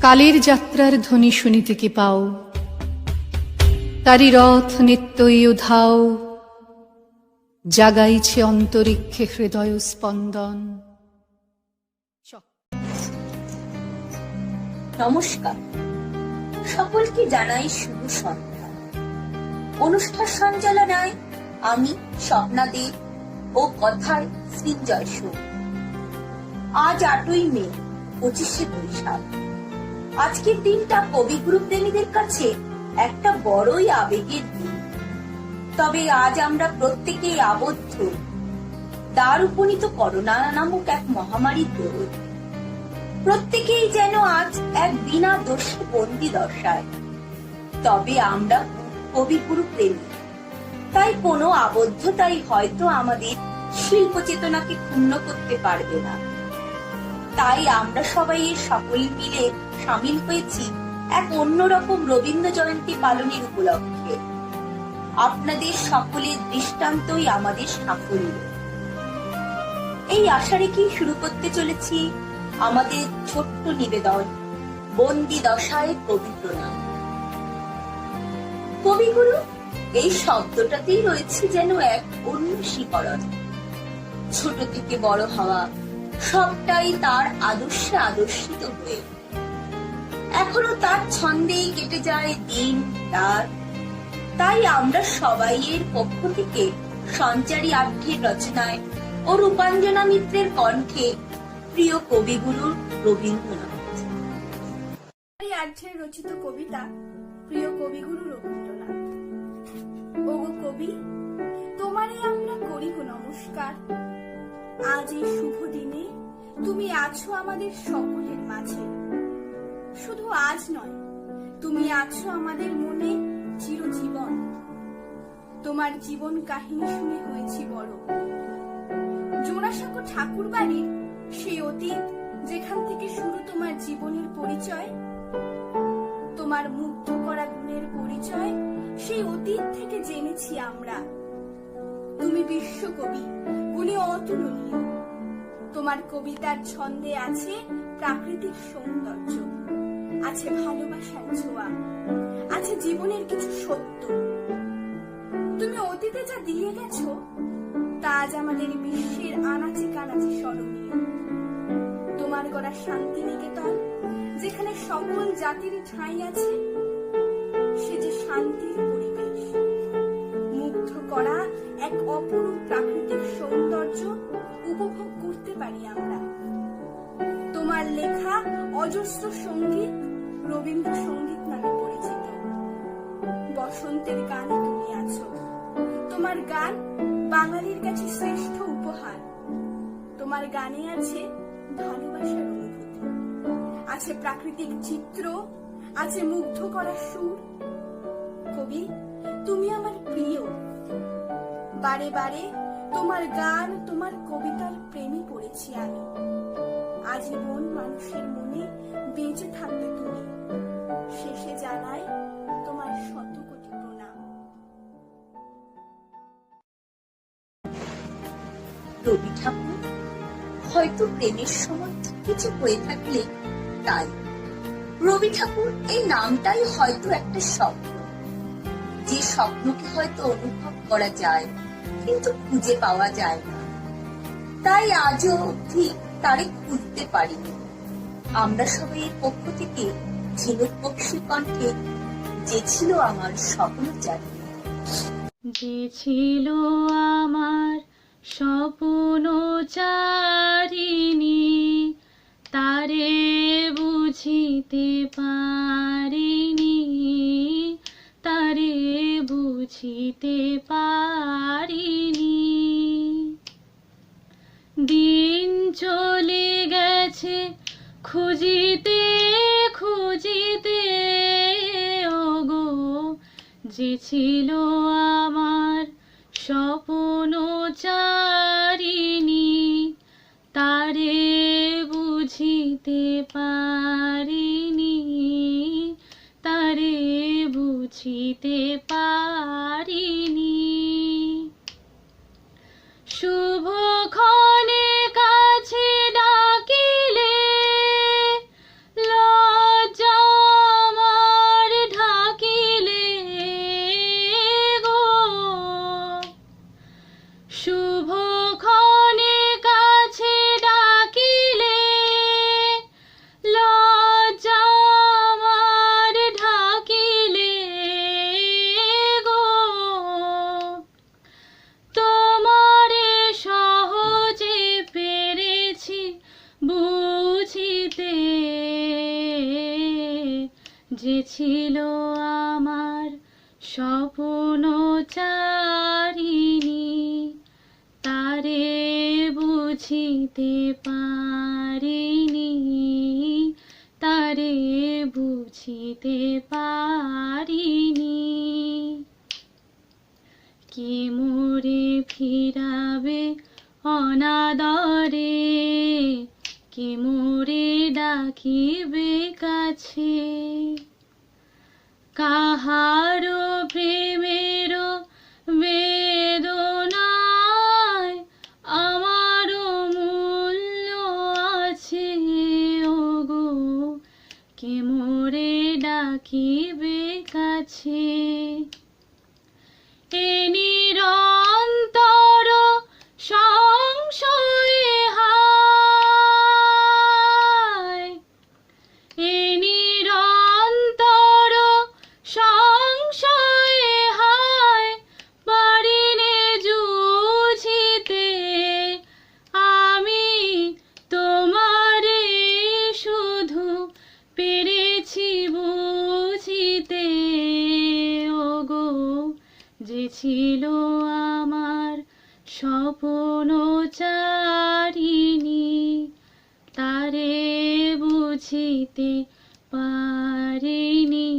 কালের যাত্রার ধ্বনি শুনিতে কি পাও, তারি রথ নিত্যই উধাও, জাগাইছে অন্তরিক্ষে হৃদয় স্পন্দন। নমস্কার, সকলকে জানাই শুভ সন্ধ্যা। অনুষ্ঠান সঞ্চালনায় আমি স্বপ্না দে ও কথায় সৃঞ্জয় সুর। আজ 8ই মে, 25শে বৈশাখ। আজকের দিনটা কবিগুরু প্রেমীদের কাছে একটা বড়ই আবেগের দিন। তবে আজ আমরা প্রত্যেকেই আবদ্ধ দ্বার উপনীত করোনা নামক এক মহামারীর দৌড়ে। প্রত্যেকেই যেন আজ এক বিনা দোষে বন্দী দশায়। তবে আমরা কবিগুরু প্রেমী, তাই কোনো আবদ্ধতাই হয়তো আমাদের শিল্প চেতনাকে ক্ষুণ্ণ করতে পারবে না। তাই আমরা সবাই সকলে মিলে সামিল হয়েছি এক অন্যরকম রবীন্দ্র জয়ন্তী পালনের উপলক্ষে। আপনাদের সকলের দৃষ্টান্তই আমাদের সাফল্য। এই আশা রেখেই শুরু করতে চলেছি আমাদের ছোট্ট নিবেদন, বন্দি দশায় কবি প্রণাম। কবিগুরু এই শব্দটাতেই রয়েছে যেন এক অন্য শিকরণ। ছোট থেকে বড় হওয়া, সবটাই তার আদর্শে আদর্শিত হয়ে এখনো তার ছন্দেই কেটে যায় দিন রাত। তাই আমরা সবাই এর পক্ষ থেকে সঞ্চারী আঢ্যের রচনায় ও রূপাঞ্জনা মিত্রের কণ্ঠে প্রিয় কবিগুরু রবীন্দ্রনাথ আঢ্যের রচিত কবিতা প্রিয় কবিগুরু রবীন্দ্রনাথ। ওগো কবি, তোমারই আমরা করি গো নমস্কার। আজ এই শুভ দিনে তুমি আছো আমাদের সকলের মাঝে। শুধু আজ নয়, তুমি আছো আমাদের মনে চিরজীবন। তোমার জীবন কাহিনী শুনে হয়েছি বড়। জোড়াসাঁকো ঠাকুর বাড়ির সেই অতীত, যেখান থেকে শুরু তোমার জীবনের পরিচয়, তোমার মুগ্ধ করা গুণের পরিচয়, সেই অতীত থেকে জেনেছি আমরা। তুমি বিশ্বকবি, গুণে অতুলনীয়। তোমার কবিতার ছন্দে আছে প্রাকৃতিক সৌন্দর্য, আছে ভালোবাসার ছোঁয়া, আছে জীবনের কিছু সত্য। তুমি অতীতে যা দিয়ে গেছো তা আজ আমাদের বিশ্বের আনাচে কানাচে স্মরণীয়। তোমার গড়া শান্তিনিকেতন, যেখানে সকল জাতির ঠাঁই আছে, সে যে শান্তির পরিবেশ। মুগ্ধ করা এক অপরূপ প্রাকৃতিক সৌন্দর্য উপভোগ করতে পারি আমরা। তোমার লেখা অজস্র সঙ্গীত রবীন্দ্রসঙ্গীত নামে পরিচিত। বসন্তের গানে তুমি আছো। তোমার গান বাঙালির কাছে শ্রেষ্ঠ উপহার। তোমার গানে আছে ভালোবাসার অনুভূতি, আছে প্রাকৃতিক চিত্র, আছে মুগ্ধ করা সুর। কবি, তুমি আমার প্রিয়। বারে বারে তোমার গান, তোমার কবিতার প্রেমে পড়েছি আমি। আজীবন মানুষের মনে বেঁচে থাকবে তুমি। শেষে জানাই তোমার শত কোটি প্রণাম। রবি ঠাকুর হয়তো প্রেমের সময় কিছু হয়ে থাকলে তাই। রবি ঠাকুর এই নামটাই হয়তো একটা স্বপ্ন, যে স্বপ্নকে হয়তো অনুভব করা যায় কিন্তু খুঁজে পাওয়া যায় না। তাই আজও অবধি তারে খুঁজতে পারিনি। আমরা সবাই এর পক্ষ থেকে ঝিনুক বক্সির কণ্ঠে যে ছিল আমার স্বপ্ন জানি, যে ছিল আমার স্বপ্ন চারিণী, তারে বুঝিতে পারিনি, তারে বুঝিতে পারিনি। দিন চলে গেছে খুঁজিতে খুঁজিতে, ওগো যে ছিল আমার স্বপ্ন চারিণী, তারে বুঝিতে পারিনি, তারে বুঝিতে পারিনি। শুভক্ষণে কাছে ডাকিলে লজ্জা ছিল আমার স্বপ্ন চারিণী, তারে বুঝিতে পারিনি, তারে বুঝিতে পারিনি। কে মোরে ফিরাবে অনাদরে, কে মোরে ডাকিবে কাছে, কাহারো প্রেমের বেদনায় আমারও মূল্য আছে ওগো, কে মোরে ডাকিবে কাছে। এ নিরন্তর সংশয়ে হায়, এ নিরন্তর সংশয়ে হায়, পারিনে জুঝিতে আমি তোমারে শুধু পেরেছি বুঝিতে ওগো, যে ছিল আমার স্বপ্ন চারিণী, তারে বুঝিতে পারিনি,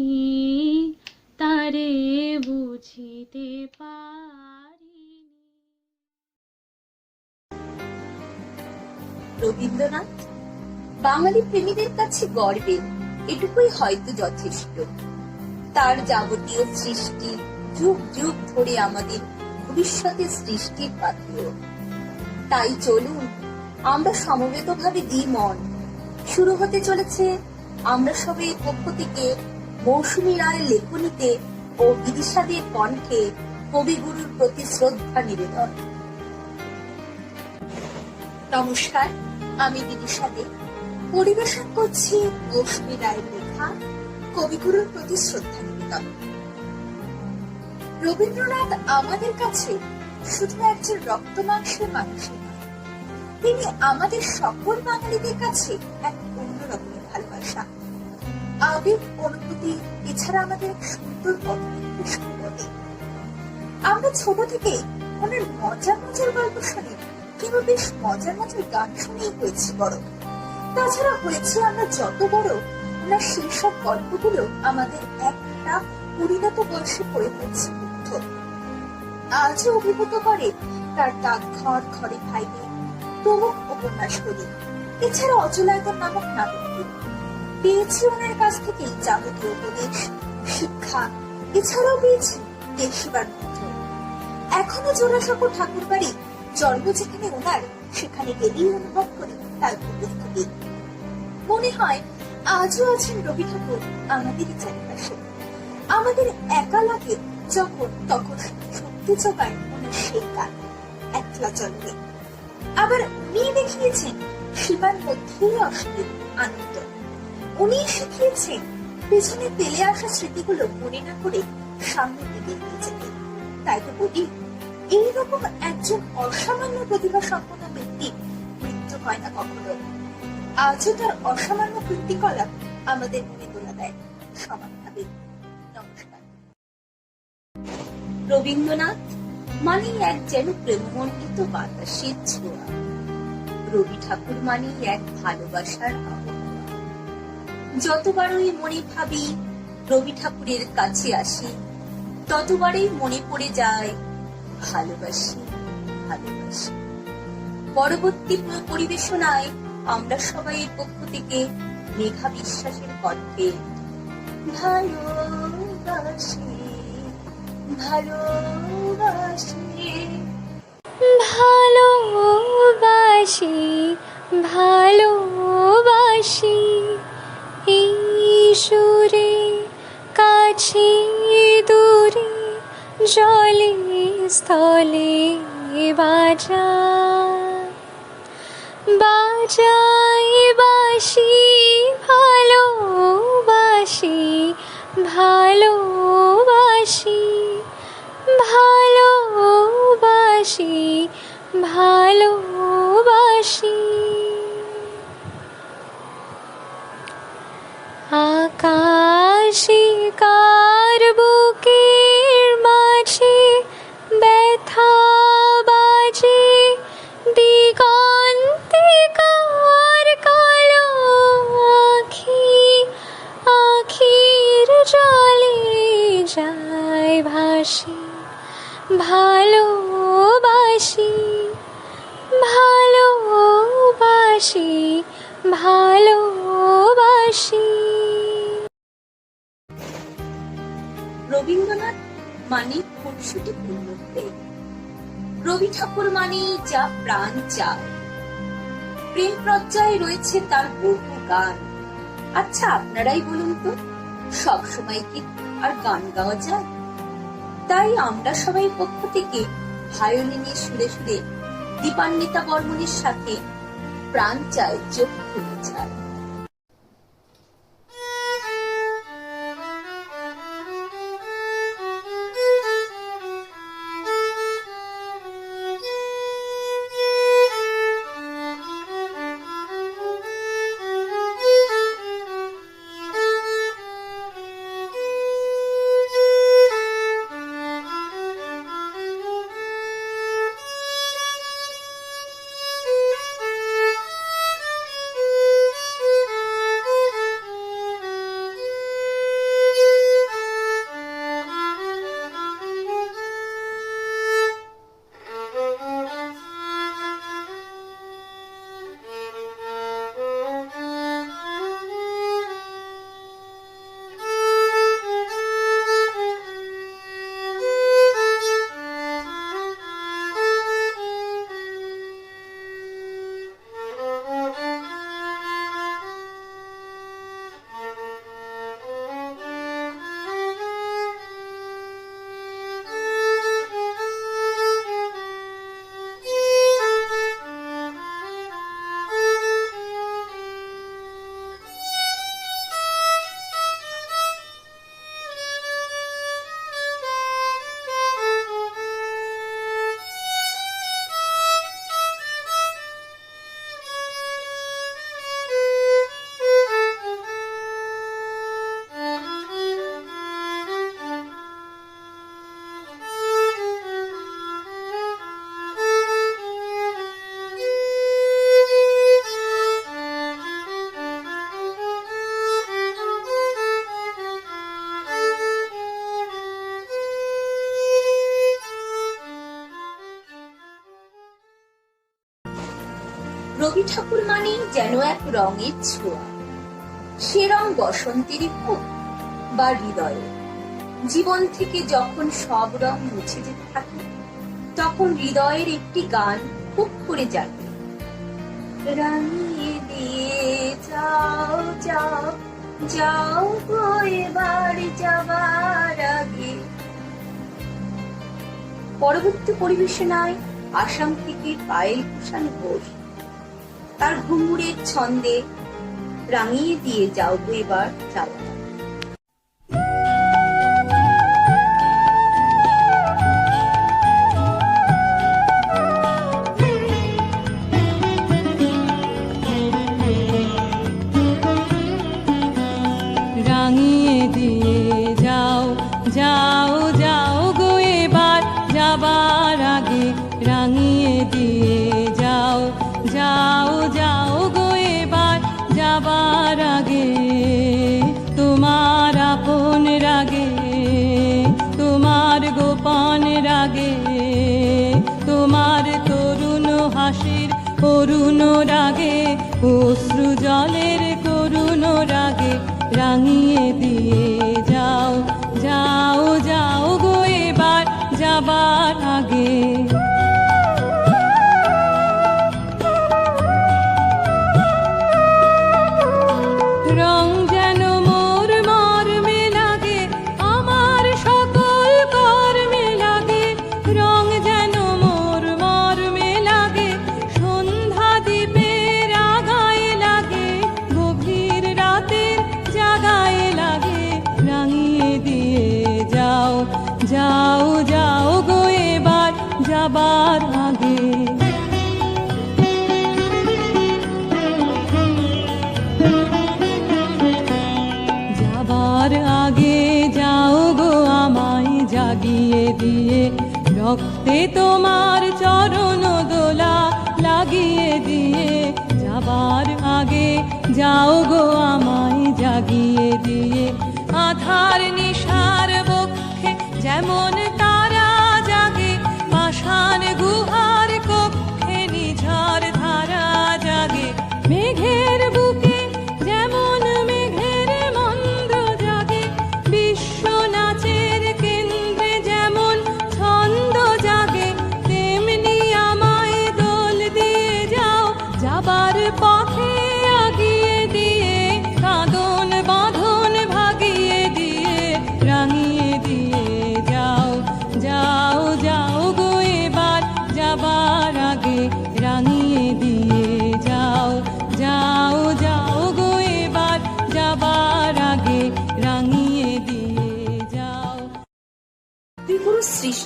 তারে বুঝিতে পারিনি। রবীন্দ্রনাথ বাঙালি প্রেমীদের কাছে গর্বের, এটুকুই হয়তো যথেষ্ট। তার যাবতীয় সৃষ্টি যুগ যুগ ধরে আমাদের ভবিষ্যতের সৃষ্টির পাথেয়। তাই চলুন আমরা সমবেতভাবে দিই মন। শুরু হতে চলেছে আমরা সবে পক্ষ থেকে মৌসুমী রায়ের লেখনীতে ও বিদিশাদের কণ্ঠে কবিগুরুর প্রতি শ্রদ্ধা নিবেদন। নমস্কার, আমি বিদিশা দে পরিবেশন করছি মৌসুমী রায়ের লেখা কবিগুরুর প্রতি শ্রদ্ধা নিবেদন। রবীন্দ্রনাথ আমাদের কাছে শুধু একজন রক্ত মাংসের মানুষ নয়, তিনি আমাদের সকল বাঙালিদের কাছে এক অন্যরকমের ভালোবাসা, আবেগ, অনুভূতি, এছাড়া আমাদের এক সুন্দর পথে। আমরা ছোট থেকে ওনার মজার মজার গল্প শুনি কিংবা বেশ মজার মজার গান শুনেই হয়েছি বড়। তাছাড়া হয়েছে আমরা যত বড়, ওনার সেই সব গল্পগুলো আমাদের একটা পরিণত বয়সে পড়ে হয়েছে মুগ্ধ। আজও অভিভূত করে তার ডাকঘর, ঘরে ভাইবে, প্রমুখ উপন্যাসগুলি, এছাড়া অচলায়তন নামক নাটকগুলি। পেয়েছি ওনার কাছ থেকে যাবতীয় উপদেশ, শিক্ষা, এছাড়াও পেয়েছি দেশিবার মন্ত্র। এখনো জোড়াসাঁকো ঠাকুর বাড়ি জন্ম যেখানে ওনার, সেখানে গেলেই অনুভব করি তার উপস্থিতি। মনে হয় আজও আছেন রবি ঠাকুর আমাদেরই চারিপাশে। আমাদের একা লাগে যখন তখন শক্তি যোগায় ওনার সেই গান একলা চলবে। আবার উনি দেখিয়েছেন সীমার মধ্যেই অসীম আনন্দ। উনি শিখিয়েছেন পেছনে ফেলে আসা স্মৃতিগুলো মনে না করে সামনে দিকে নিয়ে যেতে। তাই তো বলি, এইরকম একজন অসামান্য প্রতিভা সম্পন্ন ব্যক্তি মৃত্যু হয় না কখনো। আজও তার অসামান্য কীর্তিকলাপ আমাদের মনে তোলা দেয় সমানভাবে। নমস্কার। রবীন্দ্রনাথ মানে এক যেন প্রেমমণ্ডিত বাতাসের ছোঁয়া, রবি ঠাকুর মানে এক ভালোবাসার আবহাওয়া। যতবারই মনে ভাবি রবি ঠাকুরের কাছে আসি, ততবারই মনে পড়ে যায় ভালোবাসি ভালোবাসি। পরবর্তী পরিবেশনায় আমরা সবাই পক্ষ থেকে মেঘা বিশ্বাসের কণ্ঠে ভালোবাসি ভালোবাসি ভালোবাসি ভালোবাসি, এই সুরে কাছে দূরে জলে স্থলে বাজাই বাসি, ভালোবাসি ভালোবাসি ভালোবাসি ভালোবাসি। আকাশে শুধু পূর্ণপ্রেম। রবি ঠাকুর মানেই যা প্রাণ চায়। প্রেম প্রজ্জায় রয়েছে তার বহু গান। আচ্ছা, আপনারাই বলুন তো, সব সময় কি আর গান গাওয়া যায়? তাই আমরা সবাই পক্ষ থেকে ভায়োলিনের সুরে সুরে দীপান্বিতা বর্মণের সাথে প্রাণ চায়, চোখ খুলে চায়। রবি ঠাকুর মানেই যেন এক রঙের ছোঁয়া। সে রং বসন্তেরই হোক বা হৃদয়ে। জীবন থেকে যখন সব রং মুছে যেতে থাকে, তখন হৃদয়ের একটি গান খুব করে জাগে, রাঙিয়ে দিয়ে যাও যাও যাও গো এবার যাবার আগে। পরবর্তী পরিবেশনায় আসাম থেকে পায়েল কুষাণ ঘোষ তার ঘুঙুরের ছন্দে রাঙিয়ে দিয়ে যাও গো এবার যাওয়া। রাঙিয়ে দিয়ে যাও যাও যাও গো এবার যাবার আগে, রাঙিয়ে দিয়ে যাও যাও যাও গো এবার যাবার আগে। তোমার আপন রাগে, তোমার গোপন রাগে, তোমার তরুণ হাসির করুণ রাগে, অশ্রু জলের করুণ রাগে, রাঙিয়ে দিয়ে যাও যাও যাও গো এবার যাবার আগে। রং যেন মোর মর্মে লাগে, আমার সকল কর্মে লাগে। রং যেন মোর মর্মে লাগে, সন্ধ্যা দ্বীপের আগায় লাগে, গভীর রাতের জাগায় লাগে। রাঙিয়ে দিয়ে যাও যাও যাও গো এবার যাবার আগে। যাবার আগে যাও গো আমায় জাগিয়ে দিয়ে, রক্তে তোমার চরণ দোলা লাগিয়ে দিয়ে। যাবার আগে যাও গো আমায় জাগিয়ে দিয়ে, আধার নিশার বক্ষে যেমন তারা জাগে, পাষাণ গুহার কক্ষে নিঝড় ধারা জাগে। মেঘের বুকে যেমন মেঘের মন্দ্র জাগে, বিশ্ব নাচের কেন্দ্রে যেমন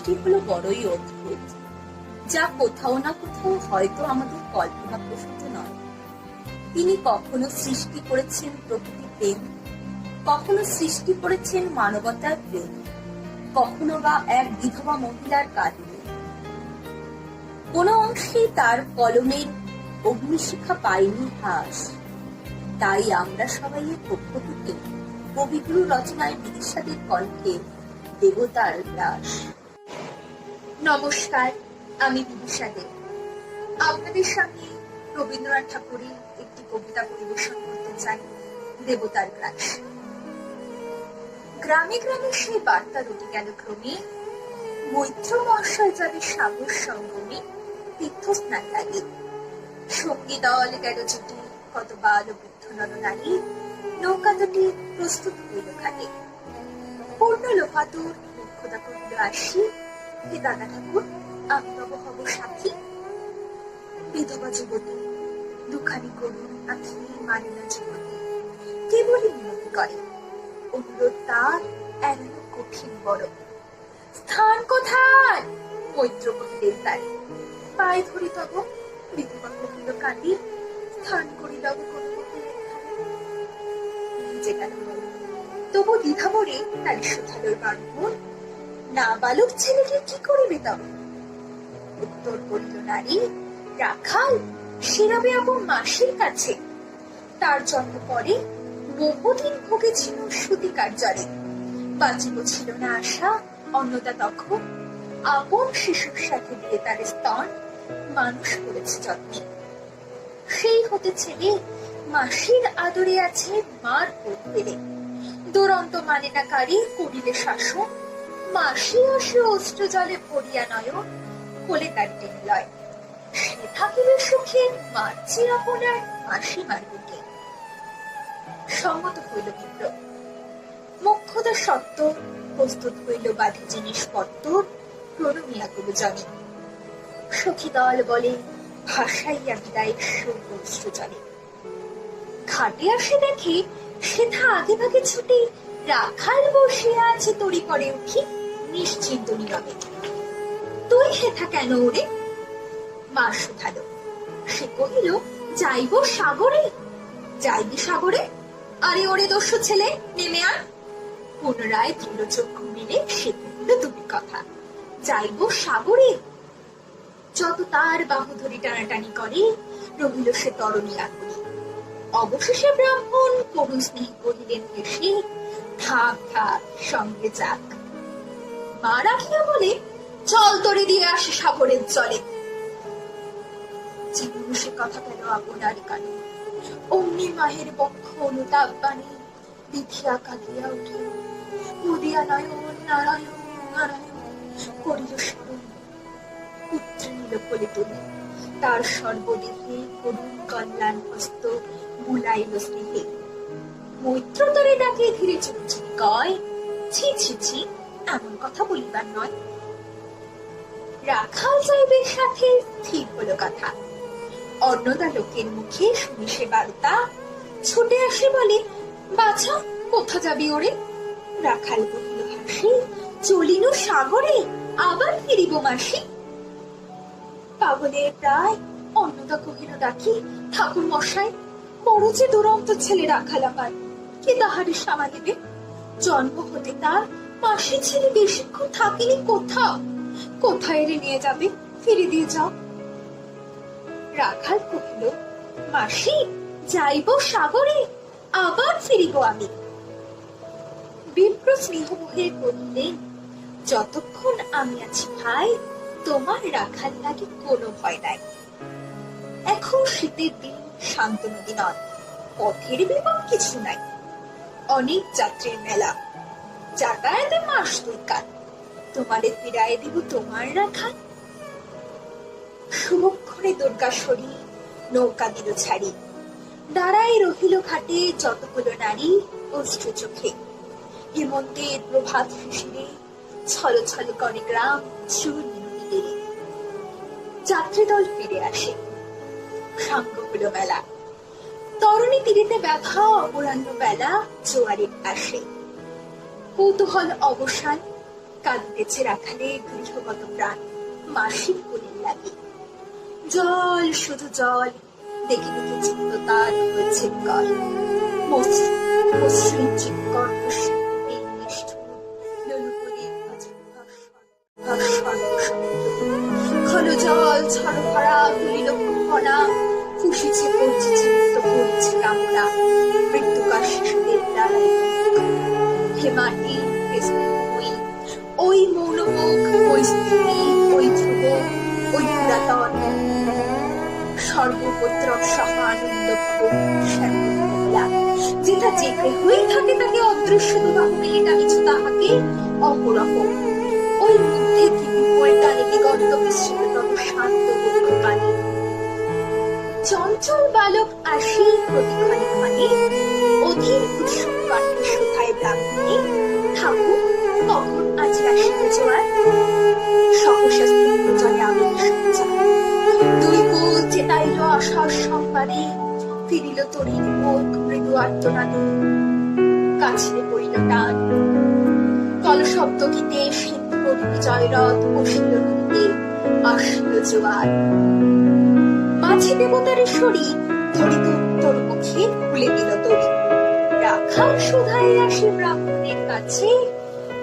সৃষ্টি হলো বড়ই অদ্ভুত, যা কোথাও না কোথাও হয়তো আমাদের কল্পনা প্রসূত নয়। তিনি কখনো সৃষ্টি করেছেন প্রকৃতি প্রেম, কখনো সৃষ্টি করেছেন মানবতার প্রেম, কখনো বা এক বিধবা মহিলার কাহিনী। কোনো অংশেই তার কলমের অগ্নিশিখা পায়নি হ্রাস। তাই আমরা সবাই এর পক্ষ থেকে কবিগুরু রচনায় বিদিশাদের কণ্ঠে দেবতার গ্রাস। নমস্কার, আমি বিদিশা দে। আপনাদের সামনে রবীন্দ্রনাথ ঠাকুরের একটি কবিতা পরিবেশন করতে চাই, দেবতার গ্রাস। গ্রামে গ্রামে সেই বার্তা রটে গেল ক্রমে, মৈত্র মহাশয় যাবে সাগর সঙ্গমে তীর্থস্নান লাগে। সঙ্গী দল গেল জুটি, কত বাল বৃদ্ধ নরনারী, নৌকা দুটি প্রস্তুত হইল ঘাটে। পূর্ণ লোকাতুর মুখ্যতা কহিল আসি, হে দাদা ঠাকুর আমি তব হব সাথী। বিধবা যুবতী দুখানি করুন আখি মানে না যুবতী, কেবলই মিনতি করে অনুরোধ তার এড়ানো কঠিন বড়। স্থান কোথায়? মৈত্র কহিলেন তারে, পায়ে ধরি তব। বিধবা কহিল কাঁদি, স্থান করি তব কোনো মতে ভিজে গেল মন। তবু দ্বিধা মরে তার সুথালোর বান্ধন, না বালক ছেলেকে কি করিবে তব? উত্তর করিল নারী, রাখাল সেরাবে আপন মাসির কাছে। তার জন্ম পরে বহুদিন ভুগেছিল সুতিকার জ্বরে। বাঁচিব ছিল না আশা, অন্নদা তখন আপন শিশুর সাথে দিয়ে তার স্তন মানুষ করেছে যত্নে। সেই হতে ছেলে মাসির আদরে আছে মার কোল পেলে। দুরন্ত মানে না কারি করিলে শাসন, মাসি আসে অস্ত্র জলে পড়িয়া নয়ন, কোলে তার টেনে লয়। সে থাকিবে সুখে মার চিরাপনার মাসি মারবুকে। সম্মত হইল বিপ্র, মুখ্যতা সত্য প্রস্তুত হইল বাধে জিনিসপত্তর, প্রণমিয়া গুরুজনে। সখী দল বলে ভাসাইয়া বিদায় অশ্রু জলে। ঘাটে আসে দেখি সেথা আগে ভাগে ছুটে রাখাল বসিয়া আছে তরি করে উঠি নিশ্চিন্ত নীরবে। তুই হেথা কেন ওরে? মা শুধালো। সে কহিল যাইব সাগরে। যাইবি সাগরে? আরে ওরে দস্যু ছেলে, নেমে আয়। পুনরায় দৃঢ় চক্ষু মিলে সে কহিল তুমি কথা, যাইব সাগরে। যত তার বাহু ধরে টানাটানি করে রহিল সে তরণী আকুলি। অবশেষে ব্রাহ্মণ করুণ স্নেহ কহিলেন হেসে, থাক থাক সঙ্গে যাক। মা রাখিয়া বলে জল তরে দিয়ে আসে সাগরের জলে। জীবন সে কথা গেল আপনার কানে, অমনি মাহের বক্ষ অনুতাপ বাণী বিধিয়া কাঁদিয়া উঠে। নদিয়া নয়ন নারায়ণ নারায়ণ করিল স্মরণ। পুত্র নিল কোলে তুলে, তার সর্বদেহে করুণ কল্যাণ হস্ত বুলাইল স্নেহে। মৈত্র তরে ডাকে ধীরে চুপচি কয়, ছি ছি ছি এমন কথা বলিবার নয়। রাখাল যাইবে সাথে স্থির হলো কথা। অন্নদা লোকের মুখে শুনি সে বার্তা, ছুটে আসে বলে বাছা কোথা যাবি ওরে? রাখাল কহিল হাসি, চলিল সাগরে আবার ফিরিব মাসি। পাগলের প্রায় অন্নদা কহিল ডাকি, ঠাকুর মশাই বড় যে দুরন্ত ছেলে রাখাল আমার, কে তাহারে সামালিবে? জন্ম হতে তার মাসি ছেলে বেশিক্ষণ থাকেনি কোথাও, কোথায় রে নিয়ে যাবে? ফিরে দিয়ে যাও। রাখাল কহিল মাসি যাইব সাগরে আবার ফিরিব আমি। বিপ্র স্নেহমোহে কহিলেন, যতক্ষণ আমি আছি ভাই তোমার রাখাল লাগে কোনো ভয় নাই। এখন শীতের দিন, শান্ত নদী নয়, পথের বিপদ কিছু নাই। অনেক যাত্রীর মেলা, যাতায়াতে মাস দুই কাল, তোমারে ফিরাইয়া দিব তোমার রাখাল। শুভক্ষণে দুর্গাশ্বরী নৌকা দিল ছাড়ি, দাঁড়ায় রহিল ঘাটে যতগুলো নারী অশ্রু চোখে। হেমন্তের প্রভাত শিশিরে ছল ছল করে গ্রাম চুর মিনতি দেরে। যাত্রী দল ফিরে আসে, সাঙ্গ হলো মেলা। তরুণী তীরেতে ব্যথা অপরাহ্ন বেলা জোয়ারে আসে। কৌতূহল অবসান, কাঁদিতেছে রাখালে গৃহগত প্রাণ মাসির কোলের লাগে। জল শুধু জল, দেখে দেখে চিত্ত তার হয়েছে কল। মসৃণ চিৎকর ঘন জল ছড় ভরা তুলিল কণা, ফুসিছে পৌঁছেছে মৃত্যু পড়ছে কামনা। মৃত্যুকার শিশুদের ডালাই হে মাটি, ওই মৌনমুখ, ওই স্ত্রী, ওই ধ্রুব, ওই পুরাতন সর্বোপদ্রব সহ আনন্দ ভবন যেটা যে হয়ে থাকে তাকে অদৃশ্য দুবাহুকে এটা কিছু তাহাকে অপরহ। ওই মধ্যে কি বিপয় টানিতে গন্ত মিশ্রিত তব শান্ত বক্ষ পানি। চঞ্চল বালক আসি প্রতিক্ষণে ক্ষণে, অধীর উৎসুক কণ্ঠে শোধায় ব্রাহ্মণে, ঠাকুর কখন আজ রাশিতে জোয়ার? সহসা স্তব্ধ জলে আবেগ সঞ্চার। দুই কুল চেতাইল আশার সংবাদে, ফিরিল তরির মুখ মৃদু আর্তনাদে। কাছে পড়িল টান, কলশব্দ গীতে সিন্ধু নদীতে জয়রথ বসিল নদীতে, আসিল জোয়ার। মাঝে দেবতার শরীর ধরিত উত্তর মুখে খুলে দিল তরি। রাখাল শোধায় আসে ব্রাহ্মণের কাছে,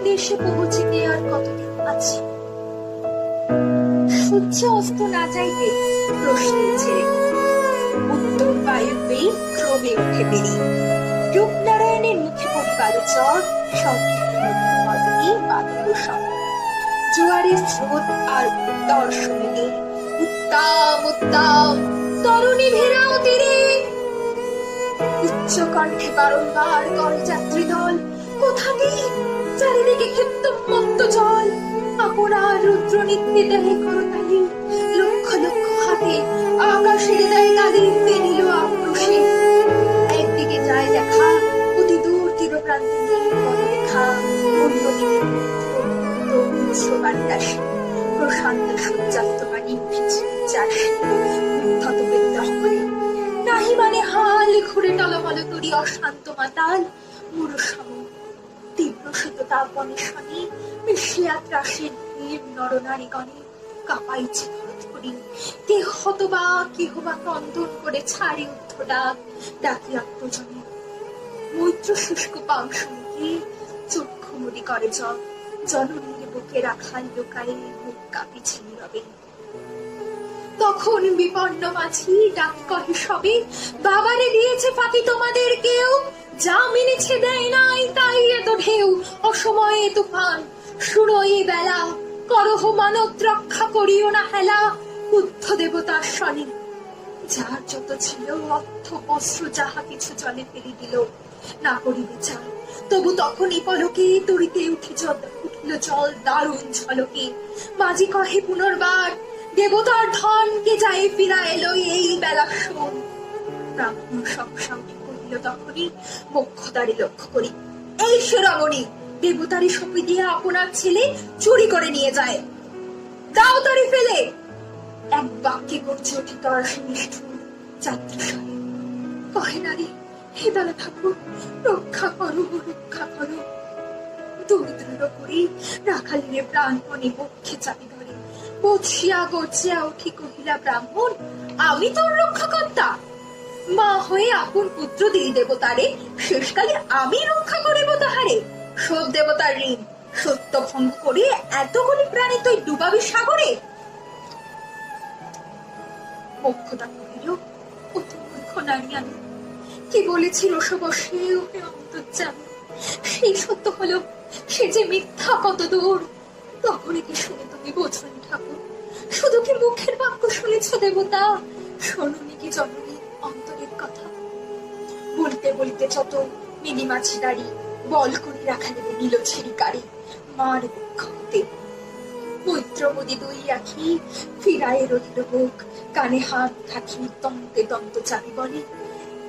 দেশে পৌঁছিতে আর কতদিন আছে? সূর্য অস্ত না যাইতে প্রশ্নে ছেড়ে উত্তর বায়ুবে ক্রমে উঠে বেরিয়ে। রূপনারায়ণের মুখে পড়িবার চর, সংকীর্ণ নদীর পথে বাদল সঙ্গ। জোয়ারের স্রোত আর দর্শনে নেই, উত্তাম উত্তাম তরুণী ভেরাও তীরে। উচ্চ কণ্ঠে বারংবার করে যাত্রী দল, কোথা নেই চারিদিকে ক্ষিপ্ত মত্ত জল। আপনার রুদ্র নিত্যে দেহে করতালি, লক্ষ লক্ষ হাতে আকাশের দেয় তালি পেরিল আক্রোশে। একদিকে যায় দেখা অতি দূর তীর প্রান্তে নেই পদরেখা, অন্যদিকে বাতাসে প্রশান্ত সূর্যাস্ত বাণী উঠেছে চাষে উদ্ধত বিদ্রোহ করে। নাহি মানে হাল ঘুরে টলমল তরি অশান্ত মাতাল মুরসম তীব্র শীত তাপনে শনি মিশিয়া ত্রাসের ভিড় নরনারীগণে কাঁপাইছে ধরধরি। কেহ হতবা কেহ বা ক্রন্দন করে ছাড়ে উদ্ধ ডাক, ডাকি আত্মজনে। মৈত্র শুষ্ক পাংশুকে চক্ষু মুড়ি করে জল, জননীর বুকে রাখাল লোকায় মুখ কাঁপিছে নীরবে। তখন বিপন্ন মাঝি ডাক কহে সবে, বাবারে দিয়েছে ফাঁকি তোমাদের কেউ, যা মেনেছে দেয় নাই তাই এত ঢেউ। অসময়ে তুফান শুনো এই বেলা, করহ মানত রক্ষা করিও না হেলা। বুদ্ধ দেবতার শনি যার যত ছিল অর্থ বস্ত্র যাহা কিছু জলে ফেলে দিল, না করি বিচার। তবু তখনই পলকে তরিতে উঠিল জল দারুণ ঝলকে। মাঝি কহে পুনর্বার, দেবতার ধন কে যায় ফিরা এলো এই বেলা শোন। ব্রাহ্মণ সঙ্গে কহিল তখনই মোক্ষদারে লক্ষ্য করি, এই সে রমণী দেবতারি সপি দিয়ে আপনার ছেলে চুরি করে নিয়ে যায়, দাও তারি ফেলে। এক বাক্যে করছে ওঠে তার নিষ্ঠুর যাত্রী সহে। কহে নারী, হে দাদা ঠাকুর রক্ষা করো রক্ষা করো। দরিদ্র করে রাখালিরে প্রাণপণে বক্ষে চাপি ধরে, বৎসিয়া গর্জিয়া উঠি কহিলা ব্রাহ্মণ, আমি তোর রক্ষাকর্তা? মা হয়ে আপন পুত্র দিই দেবতারে, শেষকালে আমি রক্ষা করিব তাহারে। সব দেবতার ঋণ সত্য ভঙ্গ করে এতগুলি প্রাণী তুই ডুবাবি সাগরে। মোক্ষদা কহিল, অতি মূর্খ নারী আমি, কি বলেছিল সবসে ওকে অন্তর্যামী। সেই সত্য হলো সে যে মিথ্যা কত দূর। তখনই কি শুনে তুমি বোঝনি ঠাকুর? শুধু কি মুখের বাক্য শুনেছ দেবতা? শোনি কি জননী অন্তরের কথা? বলতে বলতে যত মিনি মাছি দাঁড়ি বল করে রাখা দেবে নিল ছিড়িকারি মার বক্ষ হতে। মৈত্রমদী দুই আখি ফিরায় রহিল বুক, কানে হাত রাখি তন্তে দন্ত চাবি বলে,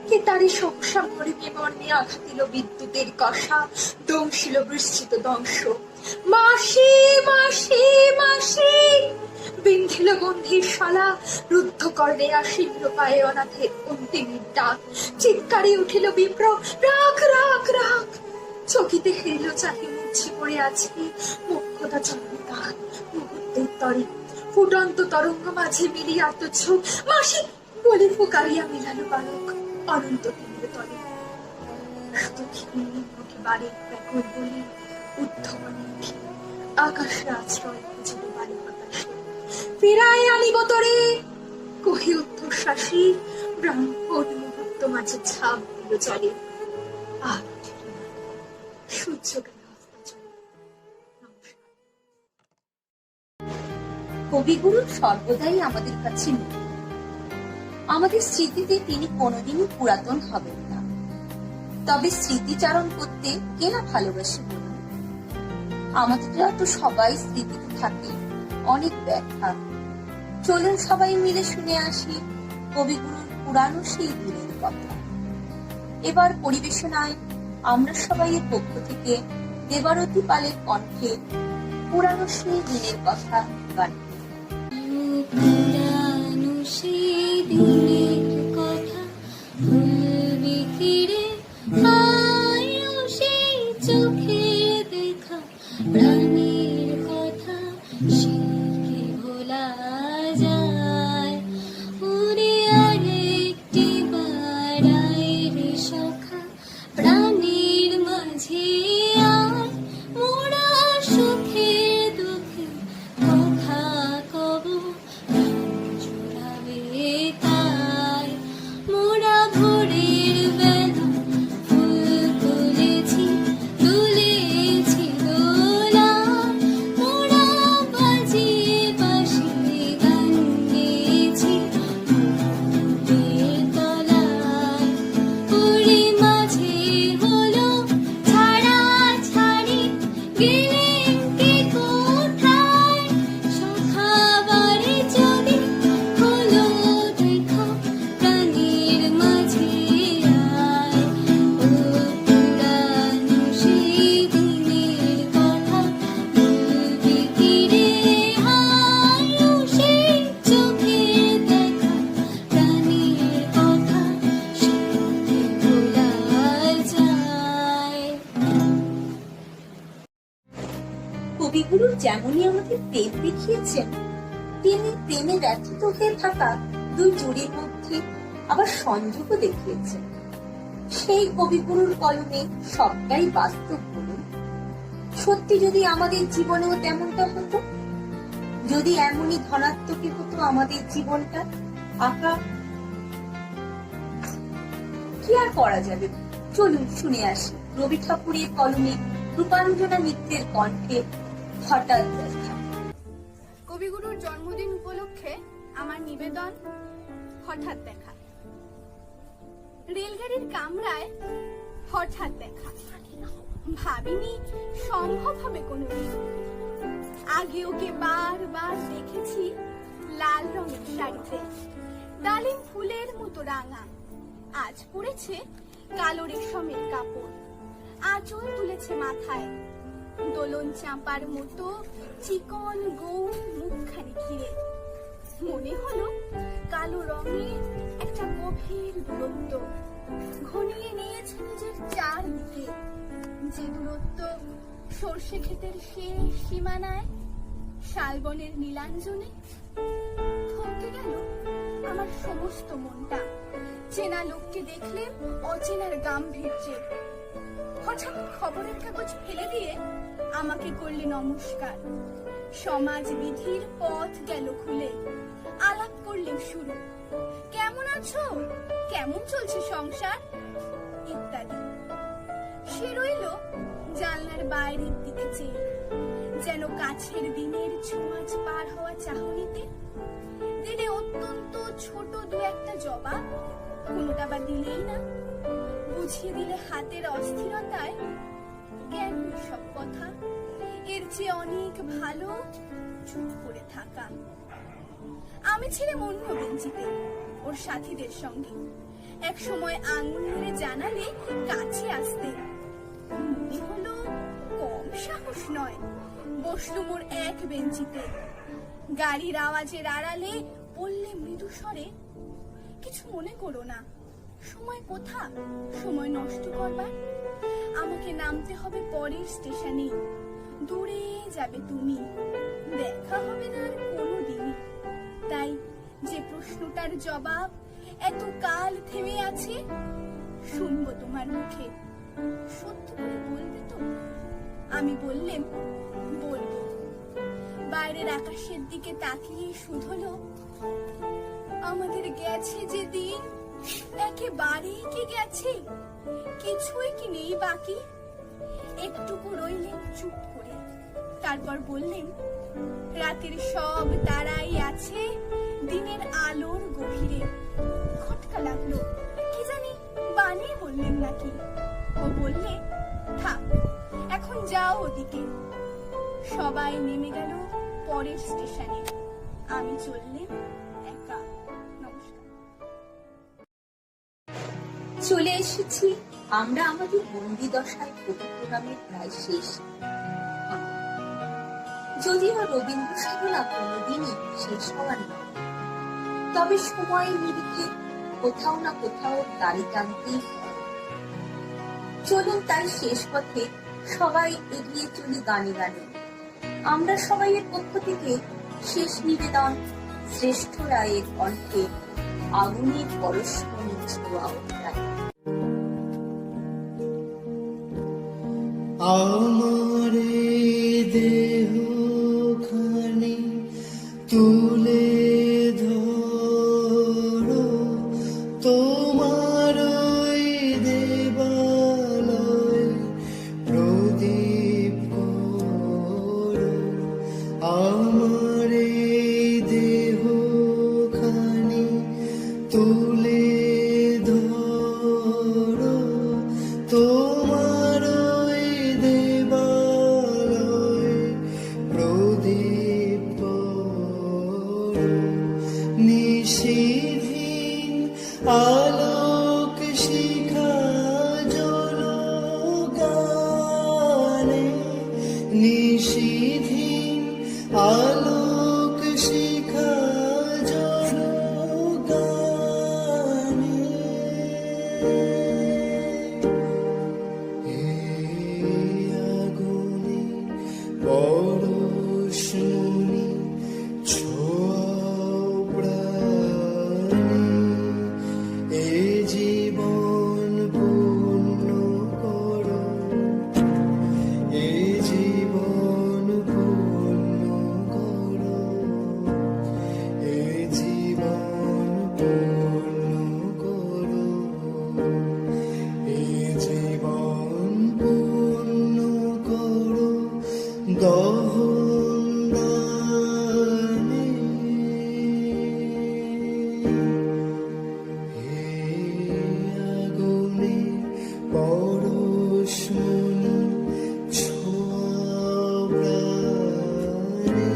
কে তারে সহসা মরে বিবর্ণে আঘাত দিল বিদ্যুতের কষা, দংশিল বৃশ্চিত দংশ। মাসি মাসি মাসি বিন্ধিল গন্ধির শালা, রুদ্ধ কর্ণে আসিল পায়ে অনাথের অন্তিম ডাক। চিৎকারে উঠিল বিপ্র, রাখ রাখ রাখ। চকিতে হেরিল চাহি মুখ ইচ্ছে করে আছি মুখ্যতা চন্দ্রিকা মুহূর্তের তরে ফুটন্ত তরঙ্গ মাঝে মিলিয়ে আত্মছোক মাসি বলে ফুকারিয়া মিলানো বালক অনন্ত তিমির তলে মুখে বাড়ি ব্যাকুল বলি উদ্ধমনে উঠি আকাশে আশ্রয় খুঁজে বাড়ি বাতাসে ফিরায় আনিব তোরে কহি উদ্ধশ্বাসী ব্রাহ্মণ মুহূর্ত মাঝে ছাপ দিল চলে আর সূর্য গেল অস্তাচলে। নমস্কার। কবিগুরু সর্বদাই আমাদের কাছে নেই। আমাদের স্মৃতিতে তিনি কোনোদিনই পুরাতন হবেন না। তবে স্মৃতিচারণ করতে কে না ভালোবাসে বলুন? আমাদের তো সবাই স্মৃতিতে থাকে অনেক ব্যাখ্যা। চলুন সবাই মিলে শুনে আসি কবিগুরুর পুরানো সেই দিনের কথা। এবার পরিবেশনায় আমরা সবাইয়ের পক্ষ থেকে দেবারতী পালের কণ্ঠে পুরানো সেই দিনের কথা গান। পুরানো সেই দিনের কথা ভুলবি ফিরে আয়ো সেই চোখে দেখা প্রাণীর কথা সে কি ভোলা যায় ওরে আরেকটি বাড়াই রে সখা প্রাণীর মাঝে আয় মোরা সুখে দুঃখে কথা কব জোড়াবে তাই মোরা ভোরের বেলা ফুল তুলেছি তুলেছি দোলা মোরা বাজিয়ে বাঁশি গান গেয়েছি ফুলের তলায় পুরী মাঝে হলো ছাড়া ছাড়ি গেলেন কে কোথায় সখা বাড়ি যদি হলো দেখা প্রাণীর মাঝে আয় ও পুরানো সেই দিনের কথা ভুলবি ফিরে আয় ও সেই চোখে দেখা প্রাণীর কথা সে কি ভোলা যায়। কবিগুরু যেমনই আমাদের প্রেম দেখিয়েছেন, তিনি প্রেমে ব্যথিত হয়ে থাকা দুই জোড়ির মধ্যে আবার সংযোগও দেখিয়েছেন। সেই কবিগুরুর কলমে সবটাই বাস্তব বলুন। সত্যি যদি আমাদের জীবনেও তেমনটা হতো, যদি এমনই ধনাত্মকই হতো আমাদের জীবনটা, আঁকা কি আর করা যাবে। চলুন শুনে আসি রবি ঠাকুরের কলমে রূপাঞ্জনা মিত্রের কণ্ঠে হঠাৎ দেখা। কবিগুরুর জন্মদিন উপলক্ষে আমার নিবেদন হঠাৎ দেখা। রেলগাড়ির কামরায় হঠাৎ দেখা, ভাবিনি সম্ভব হবে কোনোদিন। আগে ওকে বারবার দেখেছি লাল রঙের শাড়িতে, ডালিম ফুলের মতো রাঙা। আজ পরেছে কালো রেশমের কাপড়, আঁচল তুলেছে মাথায়, দোলন চাঁপার মতো চিকন গৌর মুখখানি ঘিরে। মনে হলো কালো রঙের একটা গভীর দূরত্ব ঘনিয়ে নিয়েছে নিজের চারদিকে, যে দূরত্ব সর্ষে ক্ষেতের শেষ সীমানায় শালবনের নীলাঞ্জনে। থমকে গেল আমার সমস্ত মনটা চেনা লোককে দেখলে অচেনার গাম্ভীর্যে। হঠাৎ খবরের কাগজ ফেলে দিয়ে আমাকে করলে নমস্কার। সমাজ বিধির পথ গেল খুলে, আলাপ করলেন শুরু। কেমন আছো, কেমন চলছে সংসার ইত্যাদি। সে রইল জানলার বাইরের দিকে চেয়ে, যেন কাছের দিনের ছোঁয়াচ পার হওয়া চাহনিতে। দিলে অত্যন্ত ছোট দু একটা জবাব, কোনোটা বা দিলেই না। বুঝিয়ে দিলে হাতের অস্থিরতায় জ্ঞান সব কথা, এর চেয়ে অনেক ভালো চুপ করে থাকা। আমি ছিলাম অন্য বেঞ্চিতে ওর সাথীদের সঙ্গে। এক সময় আঙুলে জানালে কাছে আসতে, মনে হলো কম সাহস নয়। বসলুম ওর এক বেঞ্চিতে, গাড়ির আওয়াজের আড়ালে বললে মৃদু স্বরে, কিছু মনে করো না, সময় কোথা সময় নষ্ট করবার? আমাকে নামতে হবে পরের স্টেশনে। দূরে যাবে তুমি, দেখা হবে না আর কোনোদিনই। তাই যে প্রশ্নটার জবাব এত কাল থেমে আছে, শুনবো তোমার মুখে। সত্যি করে বলবে তো? আমি বললেম, বলবো। বাইরের আকাশের দিকে তাকিয়ে শুধলো, আমাদের গেছে যে দিন, একেবারেই কি গেছে? কিছুই কি নেই বাকি? একটুকু রইলেন চুপ করে, তারপর বললেন, রাতের সব তারাই আছে দিনের আলোর গভীরে। খটকা লাগলো, কি জানি বানিয়ে বললেন নাকি। ও বললে, থাক, এখন যাও ওদিকে। সবাই নেমে গেল পরের স্টেশনে। আমি চললেন একা। নমস্কার। চলে এসেছি আমরা আমাদের বন্দি দশায় কবি প্রোগ্রামের প্রায় শেষ। যদিও রবীন্দ্র সাধনা কোনোদিনই শেষ হওয়ার নয়, তবে সময়ের নিরিখে কোথাও না কোথাও দাড়ি টানতেই হয়। চলুন তাই শেষ পথে সবাই এগিয়ে চলি গানে গানে। আমরা সবাইয়ের পক্ষ থেকে শেষ নিবেদন শ্রেষ্ঠ রায়ের কণ্ঠে আগুনের পরশমণি ছোঁয়া উঠায়। আমার দেহ খানি তুলে ধরো, তোমার দেবালয় প্রদীপ করো। আমার দেহ খানি তুলে ধরো, তোমার দেবালয় প্রদীপ করো। নিশিদিন আলোক শিখা জলগানে, নিশিদিন আলোক শিখা জলগানে। আগুনে পরশমণি ছোঁয়াও প্রাণে, এ জীবন পূর্ণ করো, এ জীবন পূর্ণ করো, এ জীবন পূর্ণ করো, এ জীবন পূর্ণ করো দহন দানে। হে আগুনে পরশমণি ছোঁয়াও প্রাণে।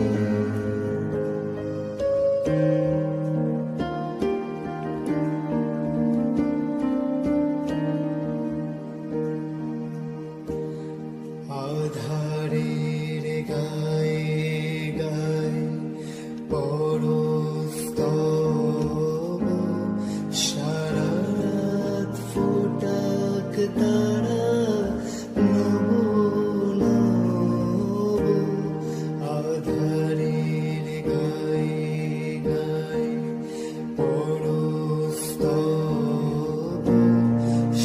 আধারের গায়ে গায়ে পরস্তব, সারা রাত ফোটাক তারা নব নব। আধারের গায়ে গায়ে পরস্তব,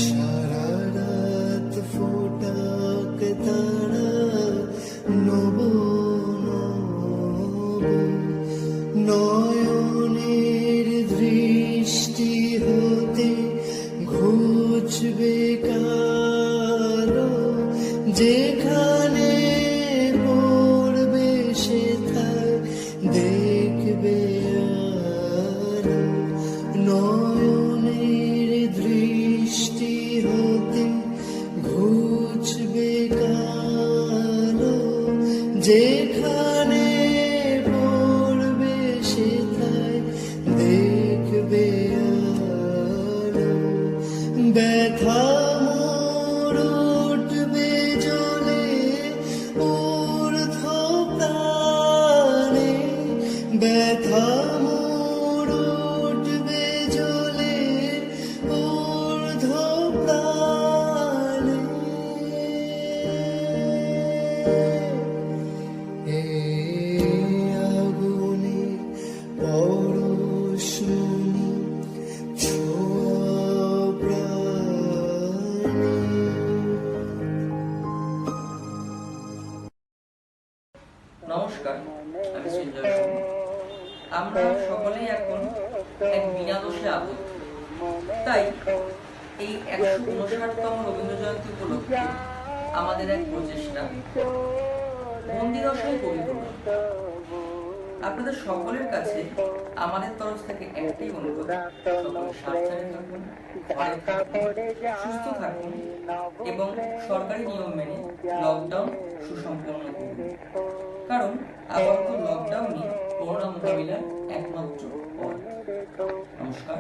সারা রাত ফোটাক তারা নব নব। নয়নের দৃষ্টি হতে ঘুচবে কালো, যেখানে পড়বে সেথায় দেখবে আলো। নয়নের দৃষ্টি হতে ঘুচবে কালো, যেখানে পড়বে সেথায় দেখবে আলো। ব্যথা তাই এই 159তম রবীন্দ্র জয়ন্তী উপলক্ষে আমাদের এক প্রচেষ্টা বন্দিদশায় কবিগুরু। আপনাদের সকলের কাছে আমাদের তরফ থেকে একটাই অনুরোধ, সকলে সাবধানে থাকুন, ঘরে থাকুন, সুস্থ থাকুন এবং সরকারি নিয়ম মেনে লকডাউন সুসম্পন্ন করুন। কারণ আপাতত লকডাউনই করোনা মোকাবিলার একমাত্র পথ। নমস্কার।